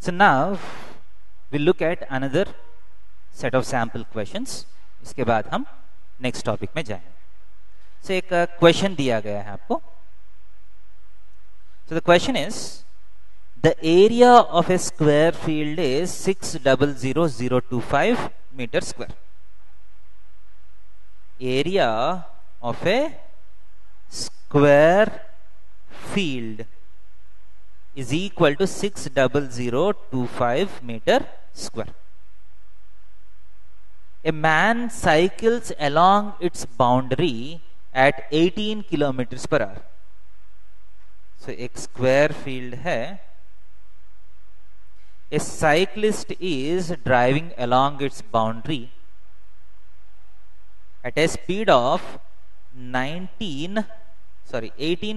So now we'll look at another set of sample questions. इसके बाद हम next topic में जाएंगे. So एक क्वेश्चन दिया गया है आपको. So the question is, the area of a square field is 600,025 meter square. Area of a square field is equal to 60025 meter square. A man cycles along its boundary at 18 kilometers per hour. So एक square field है. A cyclist is driving along its boundary at a speed of 18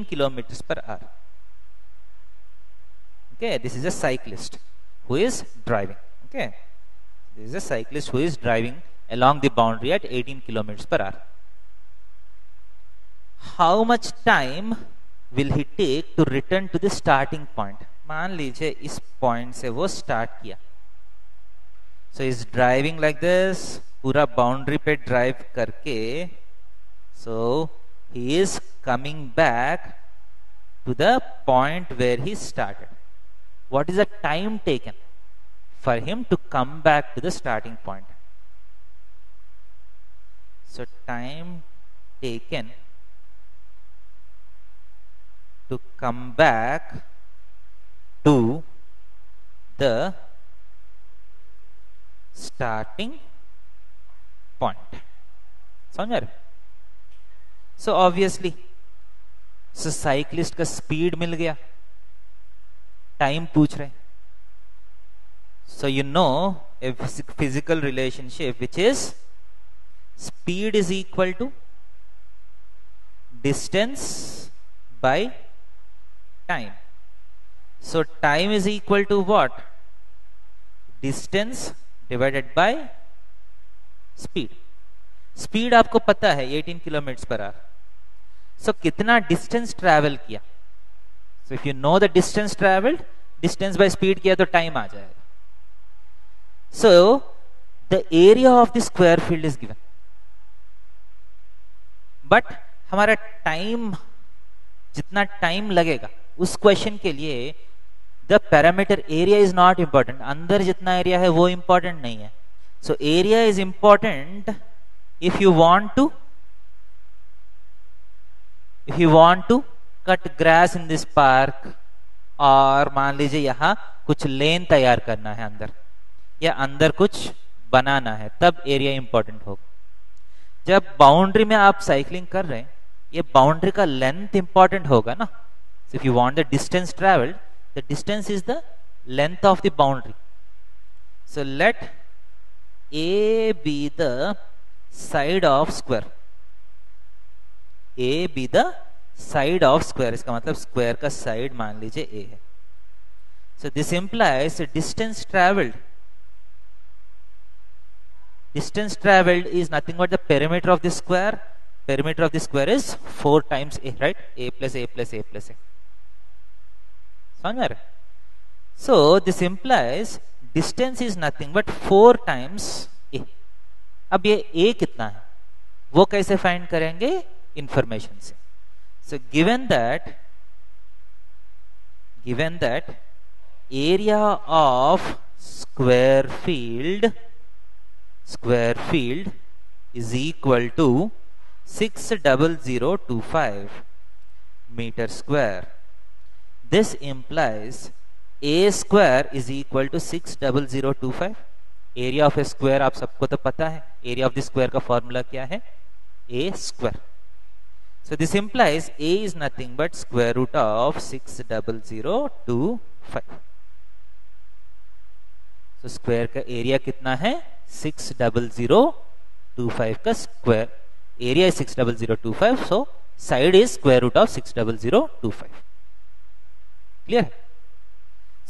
kilometers per hour. Okay, this is a cyclist who is driving. Okay, this is a cyclist who is driving along the boundary at 18 kilometers per hour. How much time will he take to return to the starting point? मान लीजिए इस point से वो start किया. So he is driving like this, पूरा boundary पे drive करके, so he is coming back to the point where he started. What is the time taken for him to come back to the starting point? So time taken to come back to the starting point. समझ रहे? So obviously, so cyclist का speed मिल गया, time पूछ रहे. So you know a physical relationship which is speed is equal to distance by time. So time is equal to what? Distance divided by speed. Speed आपको पता है 18 kilometer per our. So कितना distance travel किया? So if you know the distance traveled, distance by speed किया तो time आ जाएगा. So the area of the square field is given. But हमारा time, जितना time लगेगा उस क्वेश्चन के लिए the parameter area is not important. अंदर जितना एरिया है वो important नहीं है. So area is important if you want to cut grass in this park, और मान लीजिए यहाँ कुछ लेन तैयार करना है अंदर, या अंदर कुछ बनाना है, तब एरिया इंपॉर्टेंट होगा. जब बाउंड्री में आप साइकिलिंग कर रहे हैं, ये बाउंड्री का लेंथ इंपॉर्टेंट होगा ना. So if you want the distance traveled, the distance is the length of the boundary. So let A be the side of square. A be the side of square. इसका मतलब square का side मान लीजिए A है. So this implies the distance traveled. Distance traveled is nothing but the perimeter of the square. Perimeter of the square is 4 times A, right? A plus A plus A plus A. समझ में आ रहा है? So this implies distance is nothing but 4 times A. अब ये A कितना है वो कैसे फाइंड करेंगे? इंफॉर्मेशन से. So given that area of square field is equal to 60025 meter square. This implies A square is equal to 60025. Area of a square आप सबको तो पता है. Area of the square का फॉर्मूला क्या है? A square. So this implies A is nothing but square root of 60025. So square का area कितना है? 60025 का square. Area is 60025. So side is square root of 60025. Clear है?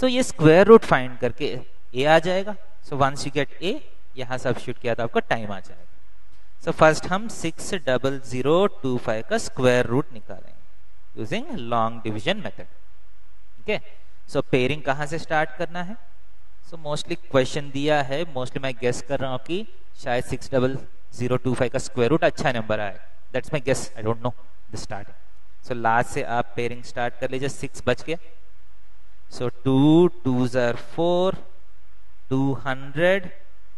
सो ये स्क्वायर रूट फाइंड करके ए आ जाएगा. So once you get A, यहां सब्स्टिट्यूट किया तो आपका टाइम आ जाएगा. सो फर्स्ट हम 60025 का स्क्वायर रूट निकालेंगे using long division method. Okay, so pairing कहां से स्टार्ट करना है? सो मोस्टली क्वेश्चन दिया है, मोस्टली मैं गेस कर रहा हूँ कि शायद 60025 का स्क्वायर रूट अच्छा नंबर आएगा. That's my guess, I don't know the starting. So last से आप पेयरिंग स्टार्ट कर लीजिए. 6 बच गया. सो 2 2s are 4, 200.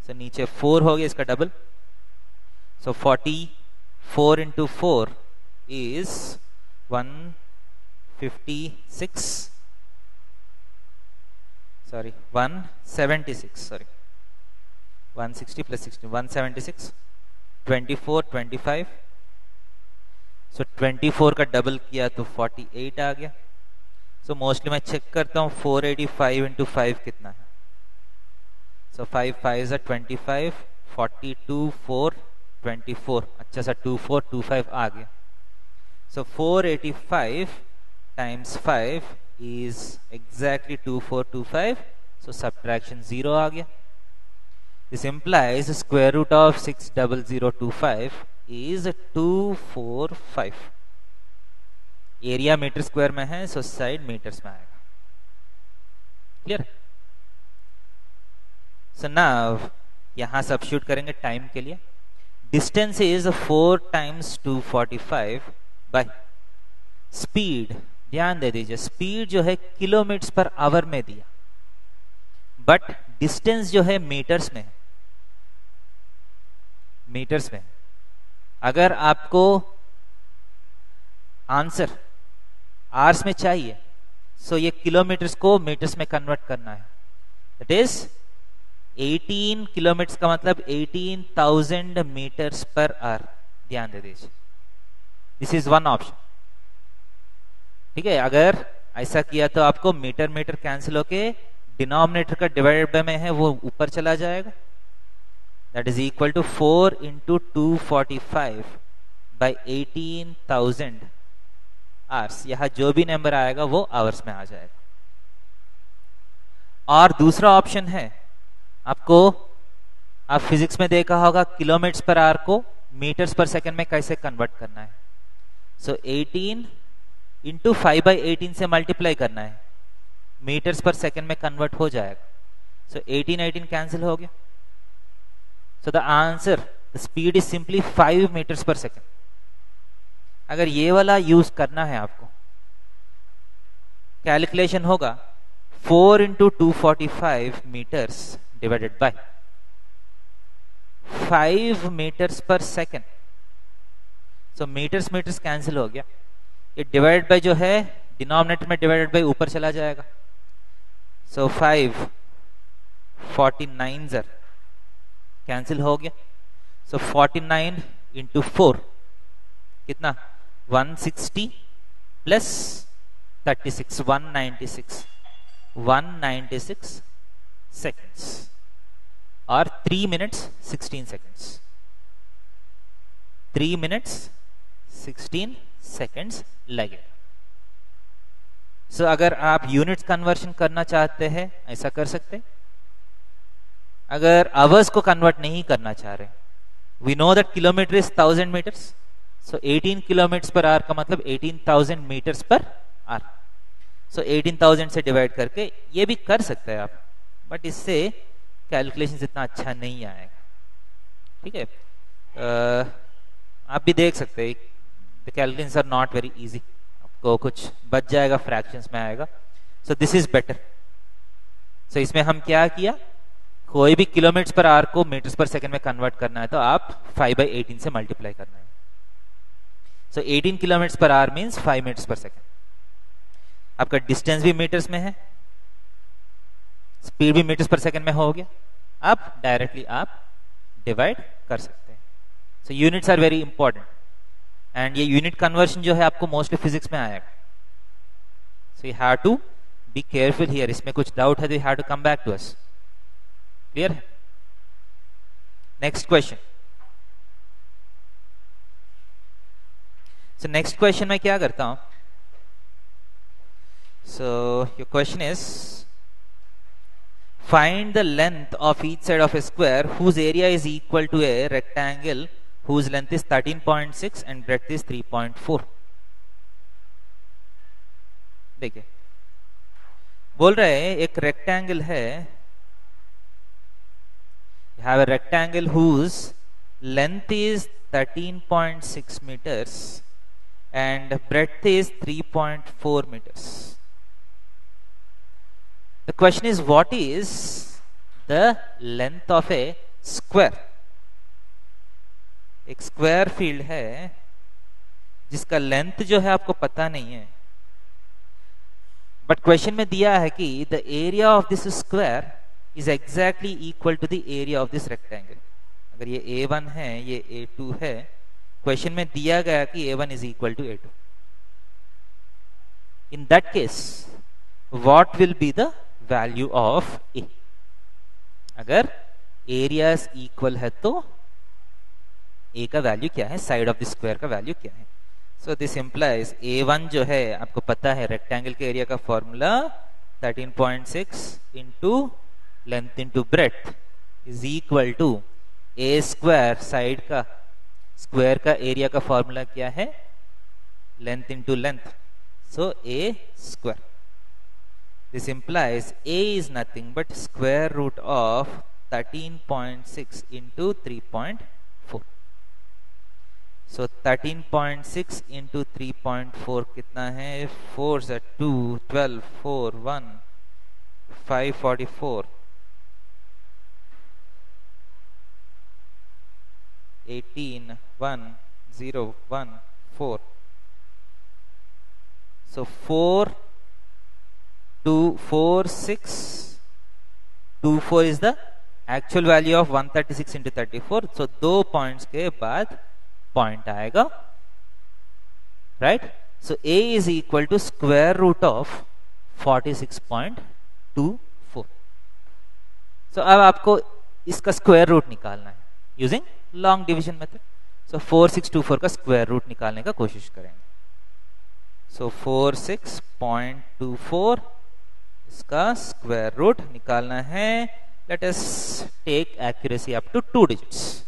सो नीचे 4 हो गया, इसका double. So 44 into 4 is 156. Sorry, 176. Sorry, 160 plus 60, 176. 24, 25. सो 24 का डबल किया तो 48 आ गया. सो मोस्टली मैं चेक करता हूँ 485 into 5 कितना है. सो 5 5s are 25, 42 4 24. अच्छा सा 2425 आ गया. सो 485 times 5 is exactly 2425. So subtraction 0 आ गया. This implies the square root of 60025 is 245. Area metre square में है, सो साइड मीटर्स में आएगा. क्लियर? सो नाउ यहां सब्स्टिट्यूट करेंगे टाइम के लिए. Distance is 4 times 245 by speed. ध्यान दे दीजिए, स्पीड जो है किलोमीटर पर आवर में दिया, बट डिस्टेंस जो है मीटर्स में है. मीटर्स में. अगर आपको आंसर आवर्स में चाहिए, सो ये किलोमीटर्स को मीटर्स में कन्वर्ट करना है. दैट इज 18 किलोमीटर्स का मतलब 18,000 मीटर्स पर आवर. ध्यान दे दीजिए, दिस इज वन ऑप्शन. ठीक है, अगर ऐसा किया तो आपको मीटर मीटर कैंसिल होके डिनोमिनेटर का डिवाइडेड बाय में है वो ऊपर चला जाएगा. That is equal to 4 into 245 by 18,000 hours. यहां जो भी नंबर आएगा वो आवर्स में आ जाएगा. और दूसरा ऑप्शन है, आपको आप फिजिक्स में देखा होगा किलोमीटर पर आवर को मीटर्स पर सेकंड में कैसे कन्वर्ट करना है. सो 18 into 5 by 18 से मल्टीप्लाई करना है, मीटर्स पर सेकंड में कन्वर्ट हो जाएगा. सो 18 कैंसिल हो गया. So the answer, the speed is simply 5 meters per second. अगर ये वाला यूज करना है आपको, कैलकुलेशन होगा 4 into 245 meters divided by 5 meters per second. So meters meters cancel हो गया. ये डिवाइड बाय जो है डिनोमिनेटर में डिवाइडेड बाय ऊपर चला जाएगा. सो 5 49 कैंसिल हो गया. सो 49 into 4 कितना, 160 प्लस 36, 196 सेकेंड्स और 3 minutes 16 seconds. 3 minutes 16 seconds लगेगा. सो अगर आप यूनिट्स कन्वर्शन करना चाहते हैं ऐसा कर सकते हैं. अगर आवर्स को कन्वर्ट नहीं करना चाह रहे, we know that kilometer is 1000 meters. So 18 kilometer per hour का मतलब 18,000 मीटर्स पर आवर. सो 18,000 से डिवाइड करके ये भी कर सकते हैं आप, बट इससे कैलकुलेशन इतना अच्छा नहीं आएगा. ठीक है, आप भी देख सकते हैं the calculations are not very easy. आपको कुछ बच जाएगा, फ्रैक्शंस में आएगा. So this is better. So इसमें हम क्या किया, कोई भी किलोमीटर पर आवर को मीटर्स पर सेकंड में कन्वर्ट करना है तो आप 5 by 18 से मल्टीप्लाई करना है. So 18 kilometer per hour means 5 meters per second. आपका डिस्टेंस भी मीटर्स में है, स्पीड भी मीटर्स पर सेकंड में हो गया. आप डायरेक्टली आप डिवाइड कर सकते हैं. So units are very important and ये यूनिट कन्वर्शन जो है आपको मोस्टली फिजिक्स में आएगा. So you have to be careful here. इसमें कुछ डाउट है तो you have to come back to us. Clear है? Next question. So next question में क्या करता हूं. So your question is find the length of each side of a square whose area is equal to a rectangle whose length is 13.6 and breadth is 3.4. देखिए बोल रहे हैं एक rectangle है You have a rectangle whose length is 13.6 meters and breadth is 3.4 meters. The question is, what is the length of a square? एक square field है जिसका length जो है आपको पता नहीं है, बट क्वेश्चन में दिया है कि the area of this square is exactly equal to the area of this rectangle. अगर ये A1 है, ये A2 है, क्वेश्चन में दिया गया कि A1 is equal to A2. In that case what will be the value of A? अगर एरियाज इक्वल है तो A का वैल्यू क्या है, साइड ऑफ द स्क्वायर का वैल्यू क्या है? सो दिस इंप्लाइज A1 जो है आपको पता है रेक्टेंगल के एरिया का formula 13.6 into length into breadth is equal to A square. Side का स्क्वायर का एरिया का फॉर्मूला क्या है, length into length, so A square. This implies A is nothing but square root of 13.6 into 3.4. So 13.6 into 3.4 कितना है? 4 से 2, 12, 4, 1, 544, 18, 1, 0, 1, 4. So 4, 2, 4, 6, 2, 4 is the actual value of 136 into 34. So 2 points के बाद पॉइंट आएगा, right? So A is equal to square root of 46.24. So अब आपको इसका square root निकालना है using long division method. So 4624 का स्क्वायर रूट निकालने का कोशिश करेंगे. सो 46.24 इसका स्क्वायर रूट निकालना है. Let us take accuracy up to 2 digits.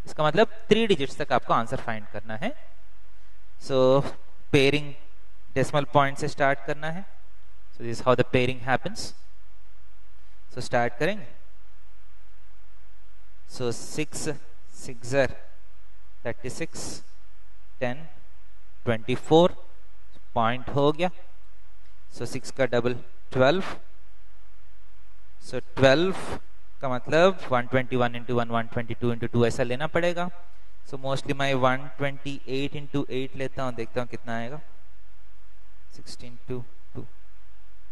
इसका मतलब 3 डिजिट्स तक आपको आंसर फाइंड करना है. सो पेयरिंग डेसिमल पॉइंट से स्टार्ट करना है. So this how the pairing happens. So start करेंगे. सो 6 6 36, 10, 24 पॉइंट हो गया. सो 6 का डबल 12. सो 12 का मतलब 121 इंटू 1, 122 इंटू 2 ऐसा लेना पड़ेगा. सो मोस्टली मैं 128 इंटू 8 लेता हूं, देखता हूं कितना आएगा. 16 2 2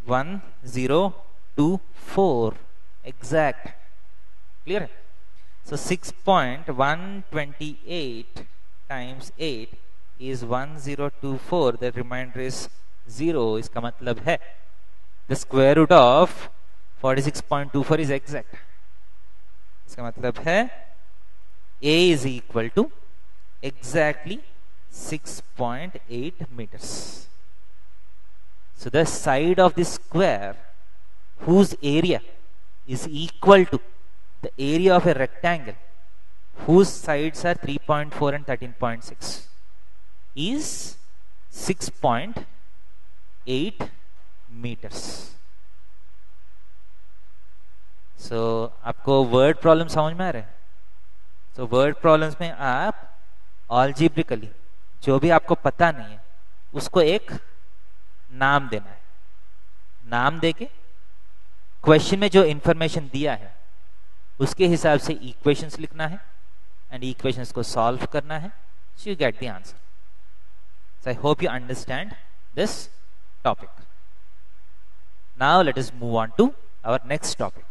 1024 एग्जैक्ट. क्लियर है? So 6.128 times 8 is 1024. The remainder is 0. इसका मतलब है the square root of 46.24 is exact. इसका मतलब है A is equal to exactly 6.8 meters. So the side of the square whose area is equal to the area of a rectangle whose sides are 3.4 and 13.6 is 6.8 meters. सो आपको word problem समझ में आ रहा है? So word problems में आप algebraically जो भी आपको पता नहीं है उसको एक नाम देना है. नाम देके क्वेश्चन में जो इंफॉर्मेशन दिया है उसके हिसाब से इक्वेशंस लिखना है एंड इक्वेशंस को सॉल्व करना है. So you get the answer. So I hope you understand this topic. Now let us move on to our next topic.